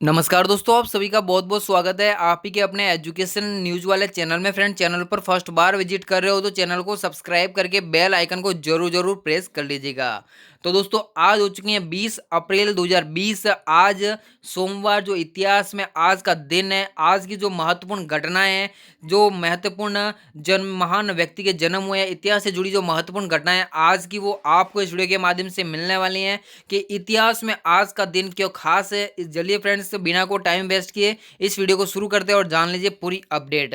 नमस्कार दोस्तों, आप सभी का बहुत बहुत स्वागत है आप ही के अपने एजुकेशन न्यूज वाले चैनल में। फ्रेंड, चैनल पर फर्स्ट बार विजिट कर रहे हो तो चैनल को सब्सक्राइब करके बेल आइकन को जरूर जरूर प्रेस कर लीजिएगा। तो दोस्तों, आज हो चुकी है 20 अप्रैल 2020। आज सोमवार, जो इतिहास में आज का दिन है। आज की जो महत्वपूर्ण घटनाएं हैं, जो महत्वपूर्ण जन्म महान व्यक्ति के जन्म हुए हैं, इतिहास से जुड़ी जो महत्वपूर्ण घटनाएं आज की, वो आपको इस वीडियो के माध्यम से मिलने वाली हैं कि इतिहास में आज का दिन क्यों खास है। चलिए फ्रेंड्स, बिना को टाइम वेस्ट किए इस वीडियो को शुरू करते हैं और जान लीजिए पूरी अपडेट।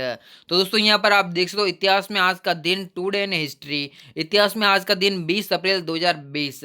तो दोस्तों, यहाँ पर आप देख सकते हो इतिहास में आज का दिन, टुडे इन हिस्ट्री। इतिहास में आज का दिन 20 अप्रैल 2020।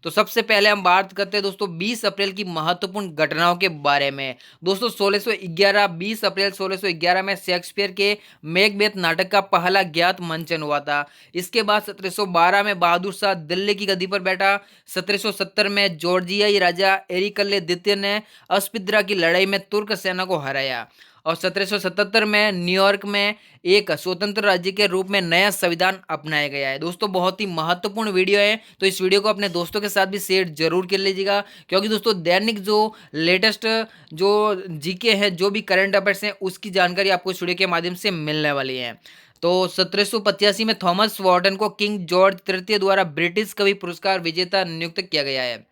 तो सबसे पहले हम बात करते हैं दोस्तों 20 अप्रैल की महत्वपूर्ण घटनाओं के बारे में। दोस्तों 1611, 20 अप्रैल 1611 में शेक्सपियर के मैकबेथ नाटक का पहला ज्ञात मंचन हुआ था। इसके बाद 1712 में बहादुर शाह दिल्ली की गद्दी पर बैठा। 1770 में जॉर्जियाई राजा एरिकले द्वितीय ने अस्पिद्रा की लड़ाई में तुर्क सेना को हराया। और 1777 में न्यूयॉर्क में एक स्वतंत्र राज्य के रूप में नया संविधान अपनाया गया है। दोस्तों, बहुत ही महत्वपूर्ण वीडियो है, तो इस वीडियो को अपने दोस्तों के साथ भी शेयर जरूर कर लीजिएगा, क्योंकि दोस्तों दैनिक जो लेटेस्ट जो जीके है, जो भी करंट अफेयर्स हैं, उसकी जानकारी आपको इस वीडियो के माध्यम से मिलने वाली है। तो 1785 में थॉमस वॉर्टन को किंग जॉर्ज तृतीय द्वारा ब्रिटिश कवि पुरस्कार विजेता नियुक्त किया गया है।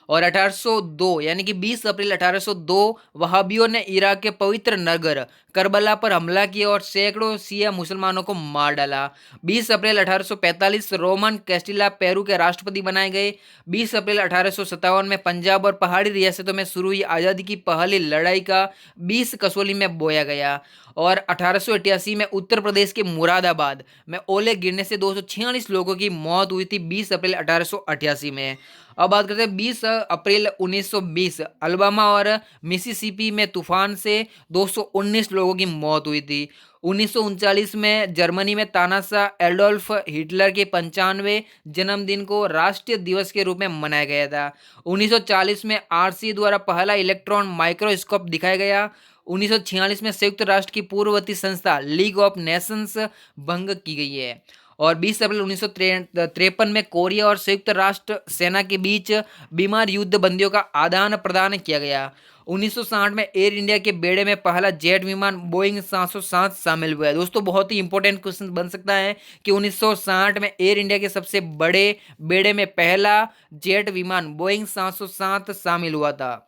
और 1802 यानी कि 20 अप्रैल 1802 वहाबियों ने इराक के पवित्र नगर करबला पर हमला किया और सैकड़ों शिया मुसलमानों को मार डाला। 20 अप्रैल 1845 रोमन कैस्टिला पेरू के राष्ट्रपति बनाए गए। 20 अप्रैल 1857 में पंजाब और पहाड़ी रियासतों में शुरू हुई आज़ादी की पहली लड़ाई का 20 कसौली में बोया गया। और 1888 में उत्तर प्रदेश के मुरादाबाद में ओले गिरने से 246 लोगों की मौत हुई थी 20 अप्रैल 1888 में। अब बात करते हैं 20 अप्रैल 1920, अल्बामा और मिसिसिपी में तूफान से 219 लोगों की मौत हुई थी। 1939 में जर्मनी में तानाशाह एडोल्फ हिटलर के 95वें जन्मदिन को राष्ट्रीय दिवस के रूप में मनाया गया था। 1940 में आरसी द्वारा पहला इलेक्ट्रॉन माइक्रोस्कोप दिखाया गया। 1946 में संयुक्त राष्ट्र की पूर्ववर्ती संस्था लीग ऑफ नेशंस भंग की गई है। और 20 अप्रैल 1953 में कोरिया और संयुक्त राष्ट्र सेना के बीच बीमार युद्ध बंदियों का आदान प्रदान किया गया। 1960 में एयर इंडिया के बेड़े में पहला जेट विमान बोइंग 707 शामिल हुआ है। दोस्तों, बहुत ही इंपॉर्टेंट क्वेश्चन बन सकता है कि 1960 में एयर इंडिया के सबसे बड़े बेड़े में पहला जेट विमान बोइंग 707 शामिल हुआ था।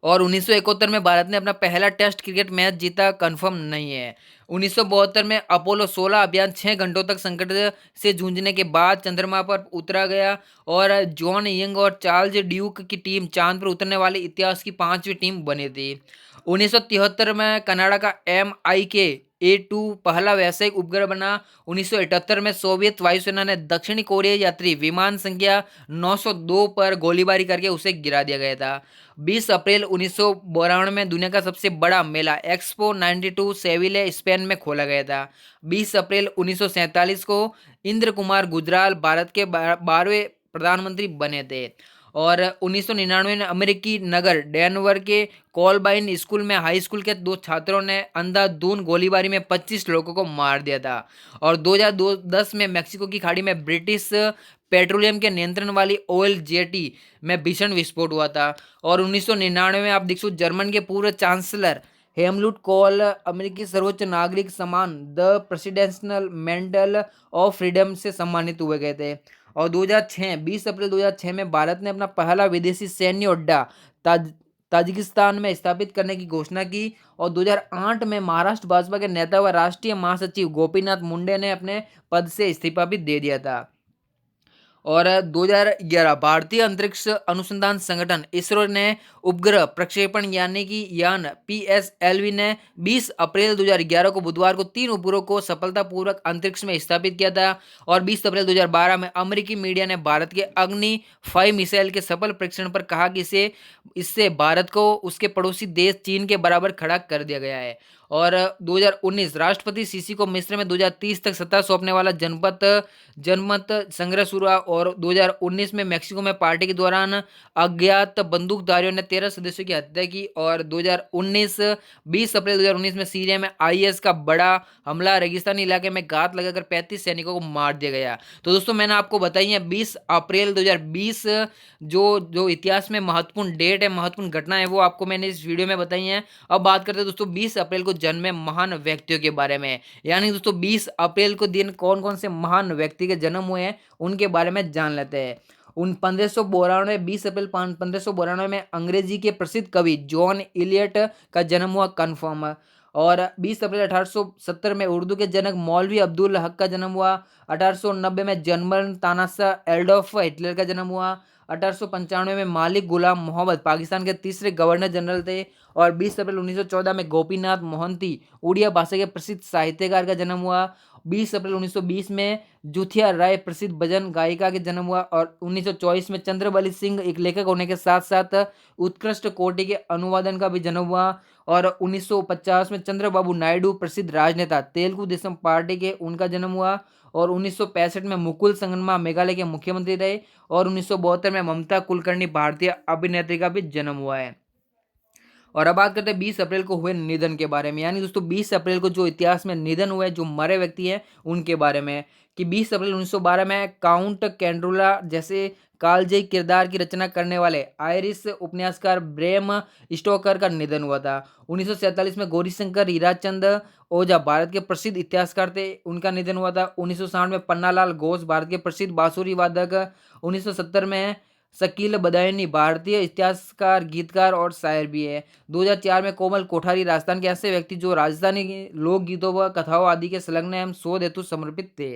और 1971 में भारत ने अपना पहला टेस्ट क्रिकेट मैच जीता, कंफर्म नहीं है। 1972 में अपोलो 16 अभियान 6 घंटों तक संकट से जूझने के बाद चंद्रमा पर उतरा गया और जॉन यंग और चार्ल्स ड्यूक की टीम चांद पर उतरने वाली इतिहास की 5वीं टीम बनी थी। 1973 में कनाडा का MiK-A2 पहला व्यावसायिक उपग्रह बना। 1978 में सोवियत वायुसेना ने दक्षिणी कोरियाई यात्री विमान संख्या 902 पर गोलीबारी करके उसे गिरा दिया गया था। 20 अप्रैल 1992 में दुनिया का सबसे बड़ा मेला एक्सपो 92 सेविले स्पेन में खोला गया था। 20 अप्रैल 1947 को इंद्र कुमार गुजराल भारत के 12वें प्रधानमंत्री बने थे। और 1999 में अमेरिकी नगर डेनवर के कोलबाइन स्कूल में हाई स्कूल के 2 छात्रों ने अंधाधुंध गोलीबारी में 25 लोगों को मार दिया था। और 2010 में मैक्सिको की खाड़ी में ब्रिटिश पेट्रोलियम के नियंत्रण वाली ऑयल जेटी में भीषण विस्फोट हुआ था। और 1999 में आप देखो जर्मन के पूर्व चांसलर हेमलुट कोल अमेरिकी सर्वोच्च नागरिक सम्मान the presidential medal of freedom से सम्मानित हुए गए थे। और 2006 20 अप्रैल 2006 में भारत ने अपना पहला विदेशी सैन्य अड्डा ताजिकिस्तान में स्थापित करने की घोषणा की। और 2008 में महाराष्ट्र भाजपा के नेता व राष्ट्रीय महासचिव गोपीनाथ मुंडे ने अपने पद से इस्तीफा भी दे दिया था। और 2011 भारतीय अंतरिक्ष अनुसंधान संगठन इसरो ने उपग्रह प्रक्षेपण यानी कि यान PSLV ने 20 अप्रैल 2011 को बुधवार को 3 उपग्रहों को सफलतापूर्वक अंतरिक्ष में स्थापित किया था। और 20 अप्रैल 2012 में अमेरिकी मीडिया ने भारत के अग्नि 5 मिसाइल के सफल परीक्षण पर कहा कि इससे भारत को उसके पड़ोसी देश चीन के बराबर खड़ा कर दिया गया है। और 2019 राष्ट्रपति सीसी को मिस्र में 2030 तक सत्ता सौंपने वाला जनमत संग्रह शुरू हुआ। और 2019 में मेक्सिको में पार्टी के दौरान अज्ञात बंदूकधारियों ने 13 सदस्यों की हत्या की। और 20 अप्रैल 2019 में सीरिया में आईएस का बड़ा हमला, रेगिस्तानी इलाके में घात लगाकर 35 सैनिकों को मार दिया गया। तो दोस्तों मैंने आपको बताई है 20 अप्रैल 2020 जो जो इतिहास में महत्वपूर्ण डेट है, महत्वपूर्ण घटना है, वो आपको मैंने इस वीडियो में बताई है। अब बात करते हैं दोस्तों 20 अप्रैल को जन्मे महान व्यक्तियों के बारे में। यानी दोस्तों 20 अप्रैल को दिन कौन कौन से महान व्यक्ति के जन्म हुए हैं उनके बारे में जान लेते हैं। 1592 20 अप्रैल 1592 में अंग्रेजी के प्रसिद्ध कवि जॉन इलियट का जन्म हुआ, कन्फर्म। और 20 अप्रैल 1870 में उर्दू के जनक मौलवी अब्दुल हक का जन्म हुआ। 1890 में जनरल तानाशाह एडोल्फ हिटलर का जन्म हुआ। 1895 में मालिक गुलाम मोहम्मद पाकिस्तान के तीसरे गवर्नर जनरल थे। और 20 अप्रैल 1914 में गोपीनाथ मोहंती उड़िया भाषा के प्रसिद्ध साहित्यकार का जन्म हुआ। 20 अप्रैल 1920 में जुथिया राय प्रसिद्ध भजन गायिका के जन्म हुआ। और 1924 में चंद्रबली सिंह एक लेखक होने के साथ साथ उत्कृष्ट कोटि के अनुवादन का भी जन्म हुआ। और 1950 में चंद्रबाबू नायडू प्रसिद्ध राजनेता तेलुगु देशम पार्टी के, उनका जन्म हुआ। और 1965 में मुकुल संगमा मेघालय के मुख्यमंत्री रहे। और 1972 में ममता कुलकर्णी भारतीय अभिनेत्री का भी जन्म हुआ है। और अब बात करते हैं 20 अप्रैल को हुए निधन के बारे में। यानी दोस्तों 20 अप्रैल को जो इतिहास में निधन हुए, जो मरे व्यक्ति हैं उनके बारे में, कि 20 अप्रैल 1912 में काउंट कैंड्रोला जैसे कालजयी किरदार की रचना करने वाले आयरिश उपन्यासकार ब्रेम स्टोकर का निधन हुआ था। 1947 में गौरीशंकर हीराचंद ओझा भारत के प्रसिद्ध इतिहासकार थे, उनका निधन हुआ था। 1960 में पन्नालाल घोष भारत के प्रसिद्ध बांसुरी वादक। 1970 में शकील बदायूनी भारतीय इतिहासकार, गीतकार और शायर भी है। 2004 में कोमल कोठारी राजस्थान के ऐसे व्यक्ति जो राजस्थानी लोकगीतों व कथाओं आदि के संलग्न एवं शोध हेतु समर्पित थे।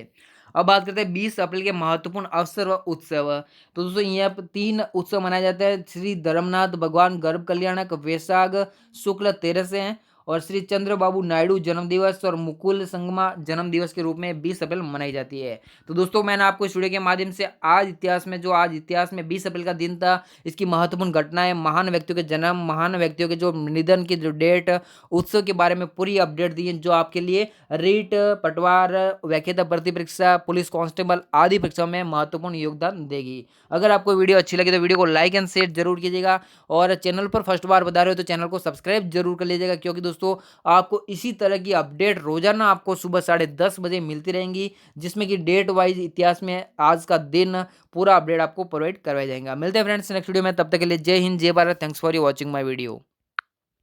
अब बात करते हैं 20 अप्रैल के महत्वपूर्ण अवसर व उत्सव। तो दोस्तों यहाँ पर 3 उत्सव मनाए जाते हैं। श्री धर्मनाथ भगवान गर्भ कल्याणक वैशाख शुक्ल 13 से हैं। और श्री चंद्रबाबू नायडू जन्म दिवस और मुकुल संगमा जन्म दिवस के रूप में 20 अप्रैल मनाई जाती है। तो दोस्तों मैंने आपको इस वीडियो के माध्यम से आज इतिहास में 20 अप्रैल का दिन था, इसकी महत्वपूर्ण घटनाएं, महान व्यक्तियों के जन्म, महान व्यक्तियों के जो निधन की जो डेट, उत्सव के बारे में पूरी अपडेट दी है, जो आपके लिए रीट, पटवार, व्याख्याता भर्ती परीक्षा, पुलिस कांस्टेबल आदि परीक्षाओं में महत्वपूर्ण योगदान देगी। अगर आपको वीडियो अच्छी लगी तो वीडियो को लाइक एंड शेयर जरूर कीजिएगा। और चैनल पर फर्स्ट बार बता रहे हो तो चैनल को सब्सक्राइब जरूर कर लीजिएगा, क्योंकि दोस्तों आपको इसी तरह की अपडेट रोजाना आपको सुबह 10:30 बजे मिलती रहेंगी, जिसमें कि डेट वाइज इतिहास में आज का दिन पूरा अपडेट आपको प्रोवाइड करवाया जाएगा। मिलते हैं फ्रेंड्स नेक्स्ट वीडियो में, तब तक के लिए जय हिंद, जय Bharat. Thanks for watching my video.